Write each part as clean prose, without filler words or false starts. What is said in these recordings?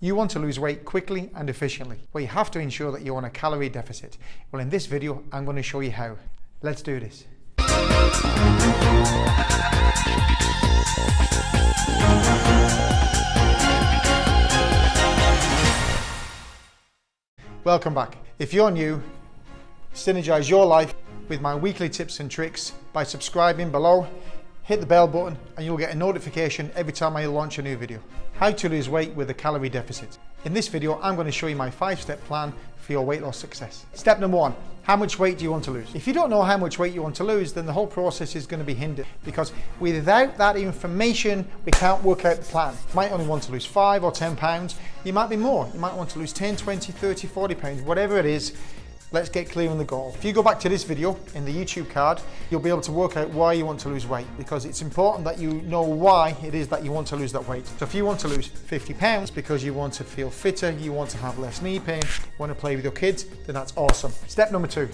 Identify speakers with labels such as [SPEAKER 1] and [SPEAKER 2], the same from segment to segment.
[SPEAKER 1] You want to lose weight quickly and efficiently, but you have to ensure that you're on a calorie deficit. Well, in this video, I'm going to show you how. Let's do this. Welcome back. If you're new, synergize your life with my weekly tips and tricks by subscribing below. Hit the bell button and you'll get a notification every time I launch a new video. How to lose weight with a calorie deficit. In this video, I'm going to show you my 5-step plan for your weight loss success. Step number 1, how much weight do you want to lose? If you don't know how much weight you want to lose, then the whole process is going to be hindered, because without that information, we can't work out the plan. You might only want to lose 5 or 10 pounds. You might be more. You might want to lose 10, 20, 30, 40 pounds, whatever it is. Let's get clear on the goal. If you go back to this video in the YouTube card, you'll be able to work out why you want to lose weight, because it's important that you know why it is that you want to lose that weight. So if you want to lose 50 pounds because you want to feel fitter, you want to have less knee pain, you want to play with your kids, then that's awesome. Step number 2,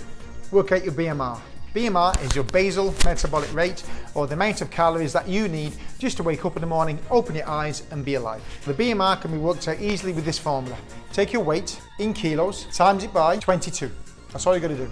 [SPEAKER 1] work out your BMR. BMR is your basal metabolic rate, or the amount of calories that you need just to wake up in the morning, open your eyes and be alive. The BMR can be worked out easily with this formula. Take your weight in kilos, times it by 22. That's all you got to do.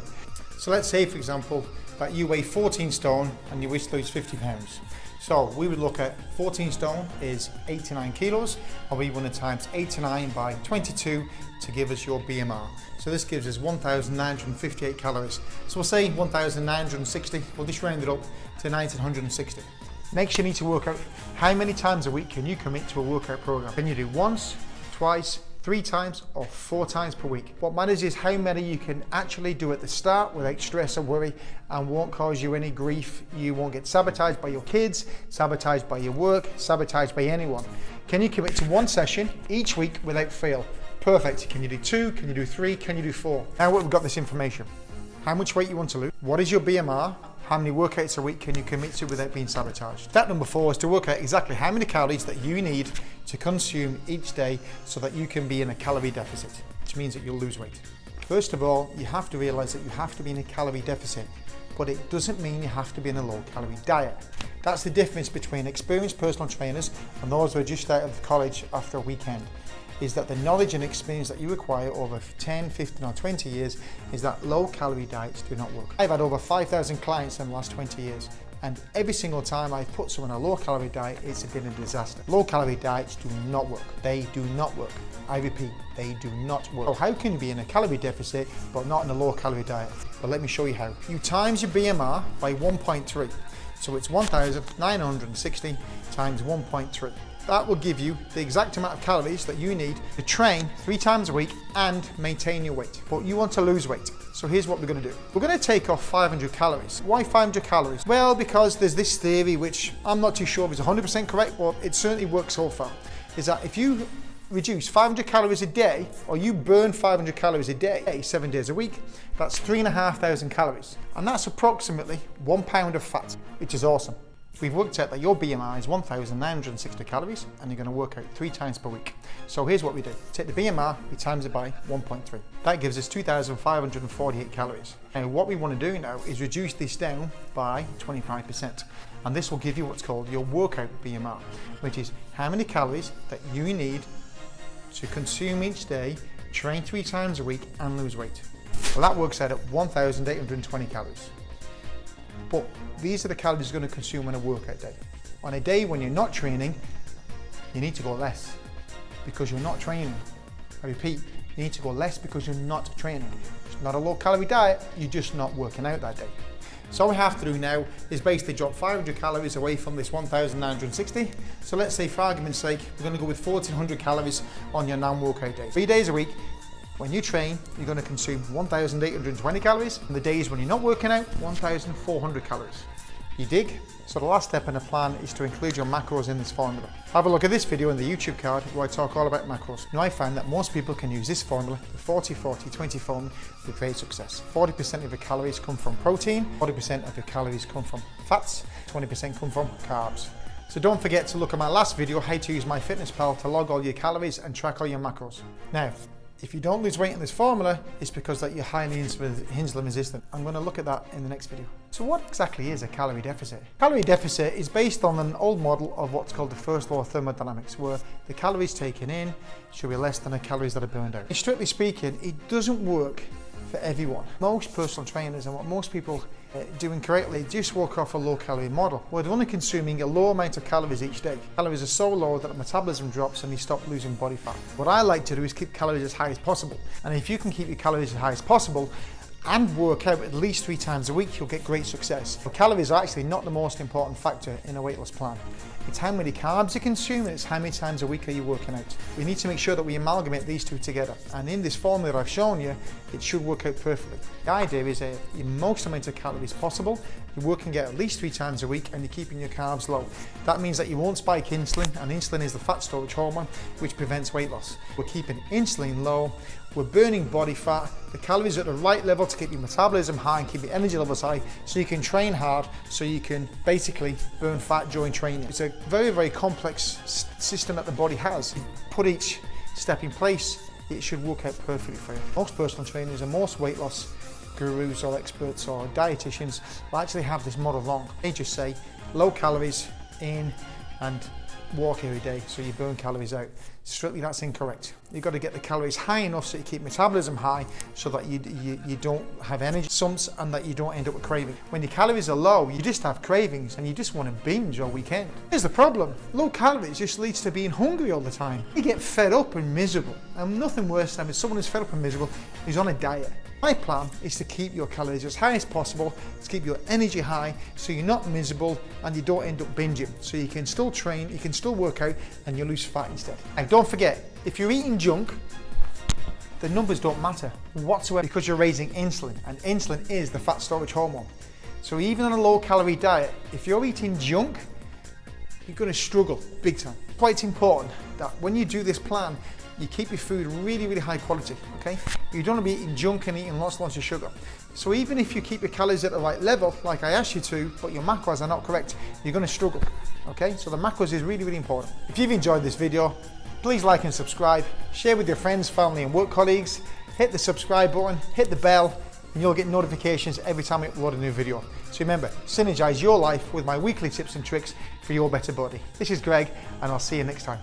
[SPEAKER 1] So let's say, for example, that you weigh 14 stone and you wish to lose 50 pounds. So we would look at 14 stone is 89 kilos, and we want to times 89 by 22 to give us your BMR. So this gives us 1,958 calories. So we'll say 1,960, we'll just round it up to 1,960. Next, you need to work out how many times a week can you commit to a workout program. Can you do once, twice, 3 times or 4 times per week? What matters is how many you can actually do at the start without stress or worry, and won't cause you any grief. You won't get sabotaged by your kids, sabotaged by your work, sabotaged by anyone. Can you commit to 1 session each week without fail? Perfect. Can you do 2? Can you do 3? Can you do 4? Now we've got this information. How much weight you want to lose? What is your BMR? How many workouts a week can you commit to without being sabotaged? Step number 4 is to work out exactly how many calories that you need to consume each day so that you can be in a calorie deficit, which means that you'll lose weight. First of all, you have to realize that you have to be in a calorie deficit, but it doesn't mean you have to be in a low-calorie diet. That's the difference between experienced personal trainers and those who are just out of college after a weekend, is that the knowledge and experience that you acquire over 10, 15 or 20 years is that low-calorie diets do not work. I've had over 5,000 clients in the last 20 years, and every single time I've put someone on a low-calorie diet, it's been a disaster. Low-calorie diets do not work. They do not work. I repeat, they do not work. So how can you be in a calorie deficit but not in a low-calorie diet? Well, let me show you how. You times your BMR by 1.3. So it's 1,960 times 1.3. That will give you the exact amount of calories that you need to train 3 times a week and maintain your weight. But you want to lose weight. So here's what we're going to do. We're going to take off 500 calories. Why 500 calories? Well, because there's this theory, which I'm not too sure if it's 100% correct, but it certainly works so far, is that if you reduce 500 calories a day, or you burn 500 calories a day, 7 days a week, that's 3,500 calories. And that's approximately 1 pound of fat, which is awesome. We've worked out that your BMI is 1,960 calories, and you're going to work out 3 times per week. So here's what we do. Take the BMR, we times it by 1.3. That gives us 2,548 calories. And what we want to do now is reduce this down by 25%. And this will give you what's called your workout BMR, which is how many calories that you need to consume each day, train 3 times a week and lose weight. Well, that works out at 1,820 calories. But these are the calories you're going to consume on a workout day. On a day when you're not training, you need to go less because you're not training. I repeat, you need to go less because you're not training. It's not a low-calorie diet, you're just not working out that day. So all we have to do now is basically drop 500 calories away from this 1,960. So let's say, for argument's sake, we're going to go with 1,400 calories on your non-workout days. 3 days a week. When you train, you're going to consume 1,820 calories. On the days when you're not working out, 1,400 calories. You dig? So the last step in the plan is to include your macros in this formula. Have a look at this video in the YouTube card where I talk all about macros. Now I find that most people can use this formula, the 40-40-20 formula, with great success. 40% of your calories come from protein, 40% of your calories come from fats, 20% come from carbs. So don't forget to look at my last video, how to use MyFitnessPal to log all your calories and track all your macros. Now, if you don't lose weight in this formula, it's because that you're highly insulin resistant. I'm going to look at that in the next video. So what exactly is a calorie deficit? Calorie deficit is based on an old model of what's called the first law of thermodynamics, where the calories taken in should be less than the calories that are burned out. Strictly speaking, it doesn't work for everyone. Most personal trainers and what most people do incorrectly just work off a low calorie model, where they're only consuming a low amount of calories each day. Calories are so low that the metabolism drops and you stop losing body fat. What I like to do is keep calories as high as possible. And if you can keep your calories as high as possible and work out at least 3 times a week, you'll get great success. So calories are actually not the most important factor in a weight loss plan. It's how many carbs you consume and it's how many times a week are you working out. We need to make sure that we amalgamate these two together. And in this formula I've shown you, it should work out perfectly. The idea is the most amount of calories possible, you're working out at least 3 times a week and you're keeping your carbs low. That means that you won't spike insulin, and insulin is the fat storage hormone which prevents weight loss. We're keeping insulin low, we're burning body fat, the calories are at the right level to keep your metabolism high and keep your energy levels high so you can train hard, so you can basically burn fat during training. It's a very, very complex system that the body has. You put each step in place, it should work out perfectly for you. Most personal trainers and most weight loss gurus or experts or dietitians will actually have this model wrong. They just say low calories in and walk every day so you burn calories out. Strictly, that's incorrect. You've got to get the calories high enough so you keep metabolism high, so that you don't have energy sumps and that you don't end up with craving. When your calories are low, you just have cravings and you just want to binge all weekend. Here's the problem: low calories just leads to being hungry all the time. You get fed up and miserable, and nothing worse than if someone who's fed up and miserable is on a diet. My plan is to keep your calories as high as possible, to keep your energy high so you're not miserable and you don't end up binging. So you can still train, you can still work out, and you lose fat instead. And don't forget, if you're eating junk, the numbers don't matter whatsoever, because you're raising insulin, and insulin is the fat storage hormone. So even on a low calorie diet, if you're eating junk, you're going to struggle big time. Quite important that when you do this plan, you keep your food really, really high quality, okay? You don't want to be eating junk and eating lots and lots of sugar. So even if you keep your calories at the right level, like I asked you to, but your macros are not correct, you're going to struggle, okay? So the macros is really, really important. If you've enjoyed this video, please like and subscribe, share with your friends, family and work colleagues, hit the subscribe button, hit the bell, and you'll get notifications every time I upload a new video. So remember, synergize your life with my weekly tips and tricks for your better body. This is Greg, and I'll see you next time.